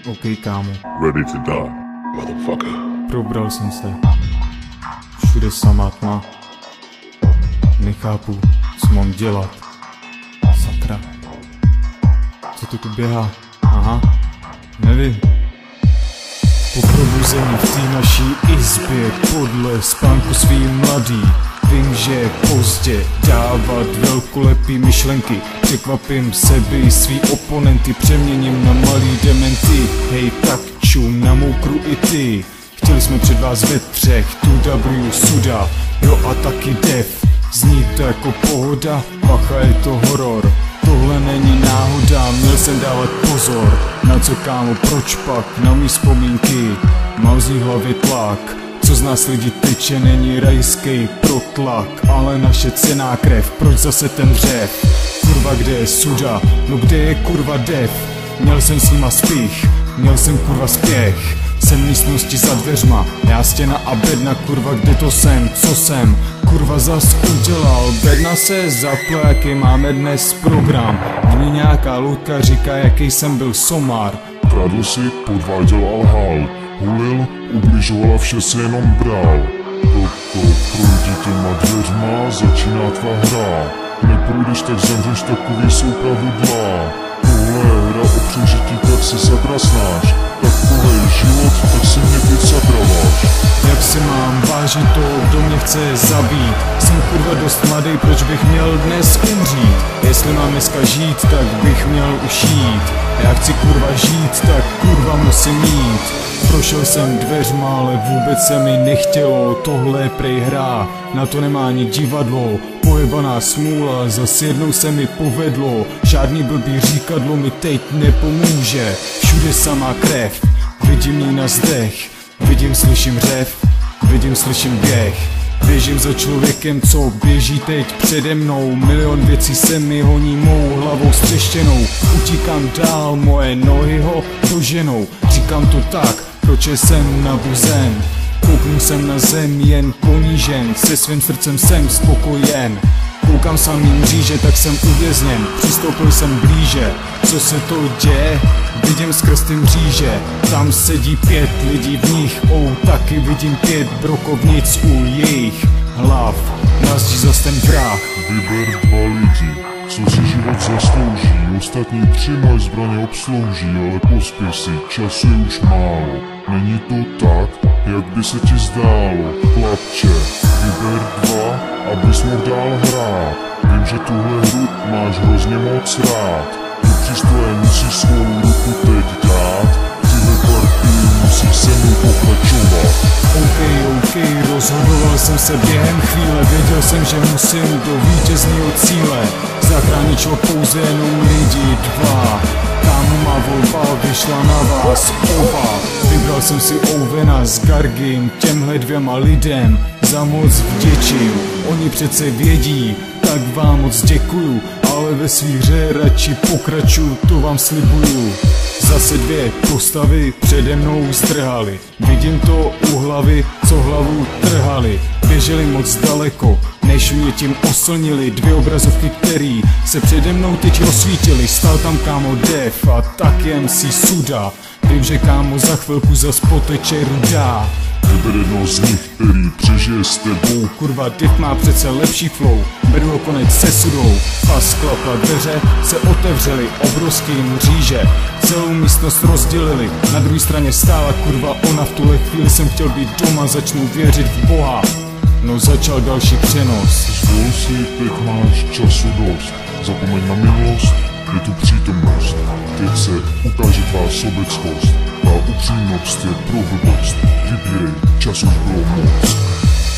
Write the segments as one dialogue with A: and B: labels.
A: OK, kámo.
B: Ready to die, motherfucker.
A: Probral jsem se. Všude samá tma. Nechápu, co mám dělat. Sakra. Co to tu běhá? Aha. Nevím. Po probuzení v té naší izbě podle spánku svý mladý. Vím, že je pozdě dávat velkolepý myšlenky. Překvapím sebe i svý oponenty, přeměním na malý dementy. Hej, tak čum na mou kru i ty. Chtěli jsme před vás ve třech, tu W suda, jo a taky dev. Zní to jako pohoda, bacha je to horor. Tohle není náhoda, měl jsem dávat pozor. Na co, kámo, proč pak, na mý vzpomínky. Mám z ní hlavě tlak. Co z nás lidi teče, není rajský protlak, ale naše cenná krev, proč zase ten dřev? Kurva, kde je suda, no kde je kurva dev? Měl jsem s nima spích, měl jsem kurva spěch. Jsem v místnosti za dveřma, já stěna a bedna, kurva, kde to jsem, co jsem? Kurva zas udělal, bedna se zapla, jaký máme dnes program. Mně nějaká loutka říká, jaký jsem byl somár.
B: Kradl si, podváděl a lhal. Hulil, ubližoval a vše se jenom bral. Projdi těma dveřma, začíná tvá hra. Neprojdeš, tak zemřeš, takový jsou pravidla. Tohle je hra o přežití, tak si sakra snáš. Takový je život, tak si mě teď sakra váž.
A: Jak si mám vážit to, kdo mě chce zabít? Jsem kurva dost mladý, proč bych měl dnes umřít? Jestli mám dneska žít, tak bych měl už jít. Já chci kurva žít, tak kurva musím mít. Prošel jsem dveřma, ale vůbec se mi nechtělo. Tohle je prej hra, na to nemá ani divadlo. Pojebaná smůla, zas jednou se mi povedlo. Žádný blbý říkadlo mi teď nepomůže. Všude samá krev, vidím jí na zdech. Vidím, slyším řev, vidím, slyším běh. Běžím za člověkem, co běží teď přede mnou. Milion věcí se mi honí mou hlavou střeštěnou. Utíkám dál, moje nohy ho doženou. Říkám to tak, proč jsem nabuzen. Kouknu jsem na zem, jen ponížen. Se svým srdcem jsem spokojen. Koukám samý mříže, tak jsem uvězněn. Přistoupil jsem blíže, co se to děje? Vidím skrz ty mříže. Tam sedí 5 lidí v nich, taky vidím 5 brokovnic u jejich hlav. Nazdí zas ten vrah.
B: Vyber 2 lidi, co si život zaslouží. Ostatní 3 mají zbraně obslouží, ale pospěch si, času je už málo. Není to tak, jak by se ti zdálo. Chlapče, vyber 2, abys mohl dál hrát. Vím, že tuhle hru máš hrozně moc rád. Do přístroje musíš svou ruku teď dát. Tyhle partii musíš se mnou pokračovat.
A: OK, rozhodoval jsem se během chvíle. Věděl jsem, že musím do vítězného cíle. Zachránit šlo pouze jenom lidi 2. Kámo, má volba vyšla na vás oba. Vybral jsem si Owena s Gargim, těmhle 2 lidem za moc vděčím. Oni přece vědí, tak vám moc děkuju, ale ve svý hře radši pokračuju, to vám slibuju. Zase 2 postavy přede mnou zdrhali. Vidím to u hlavy, co hlavu trhali. Běželi moc daleko, než mě tím oslnili. 2 obrazovky, který se přede mnou teď rozsvítily. Stál tam, kámo, dev a taky MC suda. Vím, že, kámo, za chvilku zas poteče ruda.
B: Vyber jedno z nich, který přežije s tebou.
A: Kurva, dev má přece lepší flow. Beru ho konec se sudou. Pas klapla, dveře se otevřely. Obrovský mříže celou místnost rozdělili. Na druhé straně stála kurva ona. V tuhle chvíli jsem chtěl být doma, začnu věřit v Boha. No začal další přenos.
B: Zvol si, teď máš času dost. Zapomeň na minulost, je tu přítomnost. Teď se ukáže tvá sobeckost. Ta upřímnost je pro blbost. Vybírej, čas už bylo moc.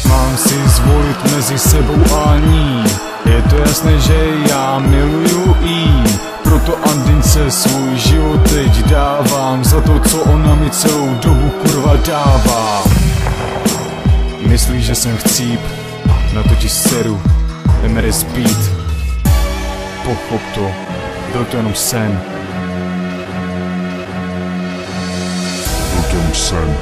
A: Mám si zvolit mezi sebou a ní. Je to jasné, že já miluju jí. Proto Andince svůj život teď dávám. Za to, co ona mi celou dobu kurva dává. Myslíš, že jsem chcíp? Na to ti seru. Jdeme zpít. Pochop to. Byl to jenom sen.
B: Byl to jenom sen.